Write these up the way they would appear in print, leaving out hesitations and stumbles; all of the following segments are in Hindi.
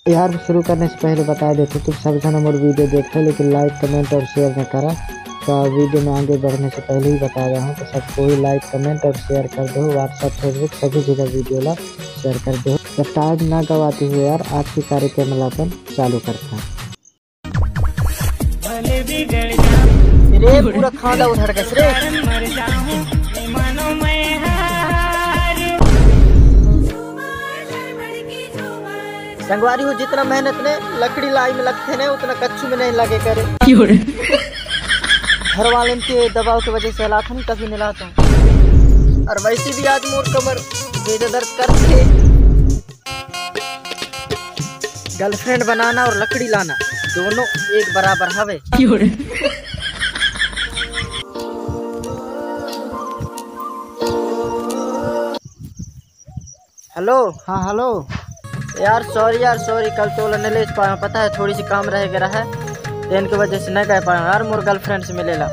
यार शुरू करने से पहले बता देते तुम सब जन हमारे वीडियो देखते हो लेकिन लाइक कमेंट और शेयर न करा। तो वीडियो में आगे बढ़ने से पहले ही बता रहा हूँ तो सबको ही लाइक कमेंट और शेयर कर दो। व्हाट्सएप फेसबुक सभी जगह वीडियो ला शेयर कर दो। तो टाइम ना गवाते हुए यार आज की कार्यक्रम अपन चालू करता है। पूरा खाना उधर गए रे। संगवारी हो जितना मेहनत ने लकड़ी लाई में लगते ने उतना कच्चू में नहीं लगे करे। घर वाले के दबाव की वजह से लाता नहीं कभी नहीं लाता हूँ। और वैसे भी आज मोर कमर बेजा दर्द करते। गर्लफ्रेंड बनाना और लकड़ी लाना दोनों एक बराबर हवे। हेलो। हाँ हेलो यार सॉरी कल तो नहीं ले पाया। पता है थोड़ी सी काम रह गया है ट्रेन की वजह से नहीं कह पाया यार। मोर गर्लफ्रेंड से मिलेला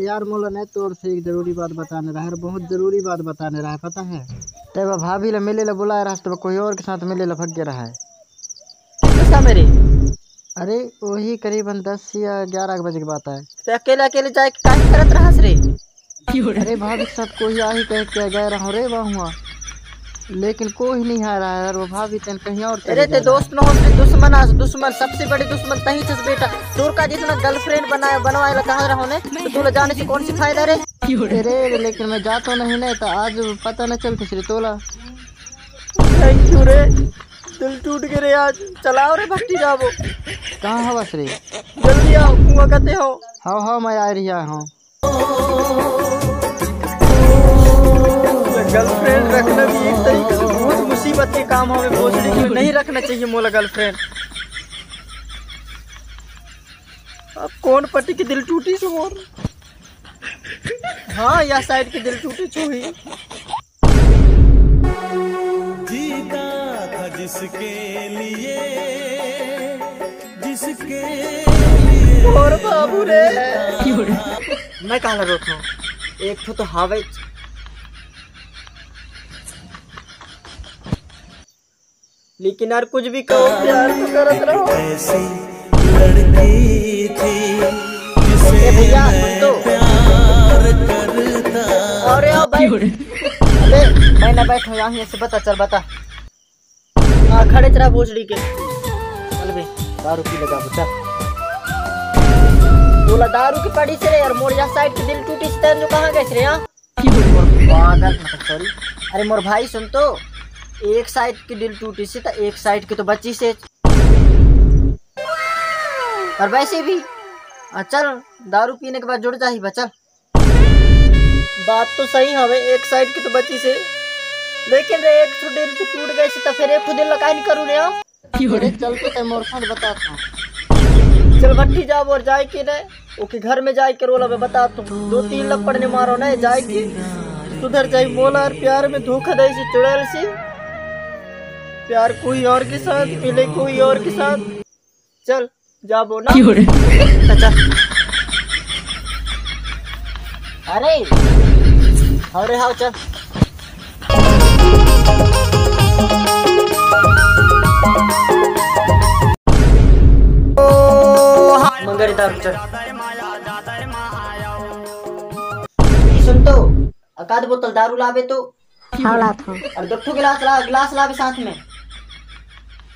यार मोला नहीं तोड़ से एक जरूरी बात बताने रहा है। बहुत जरूरी बात बताने रहा है पता है। तब भाभी ला मिले ला बुलाया रास्ते में कोई और के साथ मिले ला भग गया रहा है। किसका मेरी? अरे वही करीबन 10 या 11 बजे की बात है। तो अकेले जाए क्या करत रहा रे? अरे भाभी के साथ कोई आ ही कह के गए रहा रे वहाँ लेकिन कोई नहीं आ रहा है। वो भाभी तेन कहीं और अरे ते दोस्त न हो दुश्मन सबसे बड़ी दुश्मन तही छस बेटा। तोर का जितना गर्लफ्रेंड बनवाए ला कहाँ रहो ने तो तोला जाने से कौन सी फायदा रे? अरे लेकिन मैं जाता नहीं ना तो आज पता न चलती श्री तोला। थैंक यू रे दिल टूट गए रे आज। चलाओ रे भट्टी जाबो। कहाँ हवा श्री? जल्दी आओ कुआं कहते हो। हाँ मैं आ रही हूँ। गर्लफ्रेंड रखना भी एक तरीके से बहुत मुसीबत के काम हमें भोसड़ी के नहीं रखना चाहिए मोला गर्लफ्रेंड। अब कौन पति की दिल टूटी सो मोर? हाँ या साइड की दिल टूटी छो ही। जीता था जिसके लिए और बाबू रे मैं कहाँ रोकूं? एक तो हावे लेकिन यार कुछ भी कहो प्यार तो करत रहो। ऐसी लड़की थी जिसे भैया तो प्यार करता। और यार भाई अबे मैं ना बैठो यहाँ से बता। हाँ खड़े चला भोसड़ी के। चल बे दारू पी लगा चल। बोला दारू की पड़ी से रे यार। मोर यहाँ साइड की दिल टूटी से जो कहाँ गए रे यहाँ पागल सॉरी। अरे मोर भाई सुन तो एक साइड की दिल टूटी से तो एक साइड की तो बच्ची से। और वैसे भी चल दारू पीने के बाद जुड़ जा ही बचल। बात तो सही हवे एक साइड की तो बच्ची से लेकिन रे एक तो दिल तो टूट गई से तो फिर एक दिल लगा नहीं करूँ रे। चल के मोर साथ बताता हूँ। चल भट्टी जाओ और जाए के न ओके घर में जाए के रोला मैं बता तुम 2-3 लपड़ ने मारो न जाए के सुधर जाए। मोला प्यार में धोखा दे से चुड़ैल से प्यार कोई और के साथ मिले कोई और के साथ। चल जाबो ना चल। अरे हाँ चल मंगरी दारू चल। सुन तो अकाद बोतल दारू लावे तो और 2 गिलास लावे साथ में।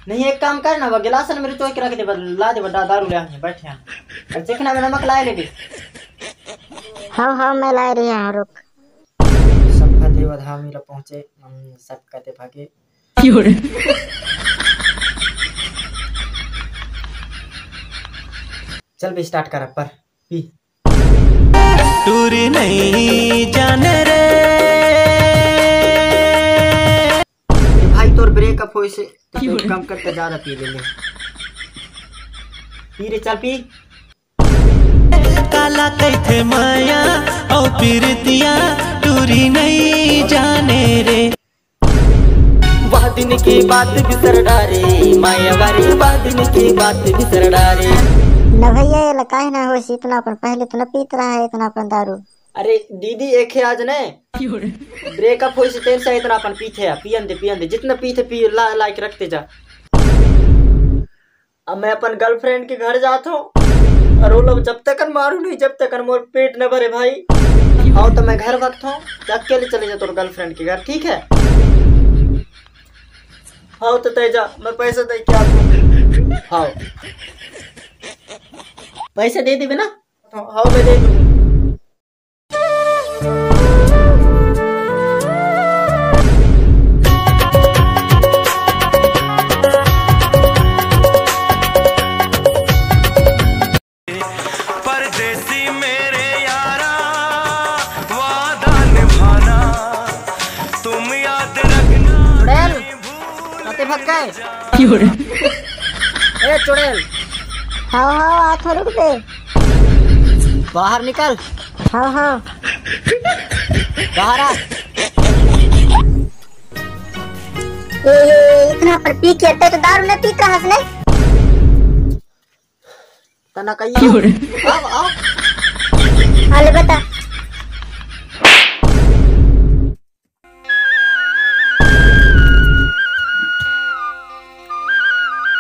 नहीं एक काम कर ना वो गिलास मेरे चोई के रख दे ला दे दारू ले आने बैठे हैं और चिकना में नमक लाए ले दे। हाँ मैं ला रही हूँ रुक। सब खाते वधा मेरा पहुंचे सब कहते भागे। चल भी स्टार्ट कर पर पी। टूरी नहीं जाने रे भाई तोर ब्रेकअप हो से तो कम करके ज्यादा पी ले पी रे चल पी। काला कैथे माया और पीरतिया टूरी नहीं जाने रे। वह दिन की बात बिसर डारे माया वारी वह दिन की बात बिसर डारे। न भैया ये लकाई ना हो इतना अपन पहले तो न पीत रहा है इतना अपन दारू। अरे दीदी एक है आज ने ब्रेकअप हो से तेल से इतना अपन पीते पियन दे जितना पीते पी लाइक रखते जा। अब मैं अपन गर्लफ्रेंड के घर जाता हूँ और वो लोग जब तक मारू नहीं, जब तक मोर पेट न भरे भाई। आओ तो मैं घर वक्त हूँ, अकेले चले जा तोर गर्लफ्रेंड के घर, ठीक है? हाँ तो तय जा, मैं पैसे दे के आता हूँ। हाँ पैसे दे देवे ना? हाँ मैं दे दूँ। परदेसी मेरे यारा वादा निभाना तुम याद रखना। चुड़ैल कते भाग गए? ए चुड़ैल, हाँ हाँ आ रुक दे। बाहर निकल। हाँ हाँ बाहर आ। ये इतना पर पी के तो दारू न पीता हंसने। तना कहिए आओ आओ। हाले बता।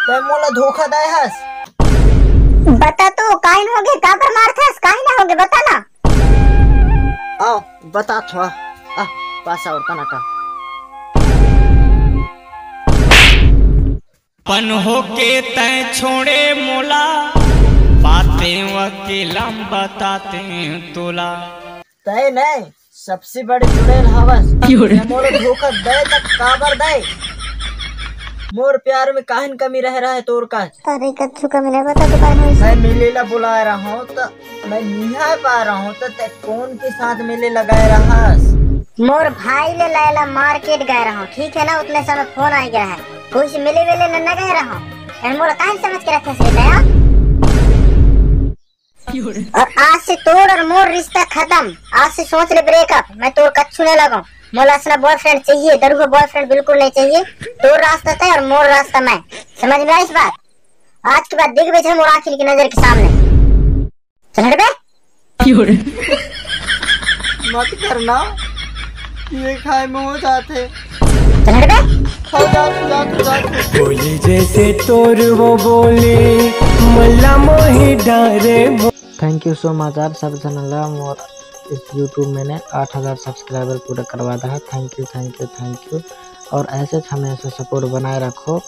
ते मोला धोखा दे हस। बता तो काइन हो गए, काबर मारथस, काहे ना हो गए बता ना। आओ बता थोड़ा। आ पास और तना का पन हो के तय छोड़े मोला, बातें अकेला बताते तोला। तय नहीं सबसे बड़ी चुड़ैल हवस। मोर धोखा दे तक काबर दे? मोर प्यार में काहन कमी रह रहा है तोर का? अरे कछु कमी नहीं, बता तो काइन मैं मेले ला बुला रहा हूँ तो मैं निहा पा रहा हूँ तो ते कौन के साथ मेले लगाए रहा? मोर भाई ले लायला मार्केट गए रहा हूँ, ठीक है ना? उतने समय फोन आ गया है, कोई से मिले वेले न गए रहा हूँ। मोर काहे समझ के रखे से दया। और आज से तोर और मोर रिश्ता खत्म। आज से सोच ले ब्रेकअप। मैं तोर कच्छु न लगाऊं। मोला अपना बॉयफ्रेंड चाहिए, दरुगा बॉयफ्रेंड बिल्कुल नहीं चाहिए। तोर रास्ता तय और मोर रास्ता मैं। समझ में आई इस बात? आज के बाद देख बेच मोर आखिर की नजर के सामने। चल हट बे। मत करना, ये खाए में हो जाते। चल हट बे। खाओ जाते। बोली जैसे तोर वो बोले मल्ला मोही डारे। थैंक यू सो मच यार सब चैनल मोर इस यूट्यूब मैंने 8000 सब्सक्राइबर पूरा करवा दिया है। Thank you. और ऐसे हमेशा सपोर्ट बनाए रखो।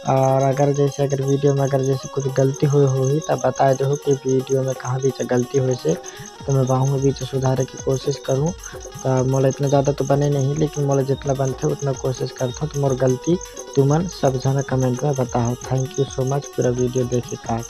और अगर वीडियो में जैसे कुछ गलती हुई होगी तब बता दो कि वीडियो में कहाँ बीच गलती हुई से, तो मैं वहाँ बीच सुधारने की कोशिश करूँ। तो मोला इतना ज़्यादा तो बने नहीं, लेकिन मोला जितना बनते उतना कोशिश करता हूँ। तो मोर गलती तुमन सब जन कमेंट में बताओ। थैंक यू सो मच पूरा वीडियो देखे का।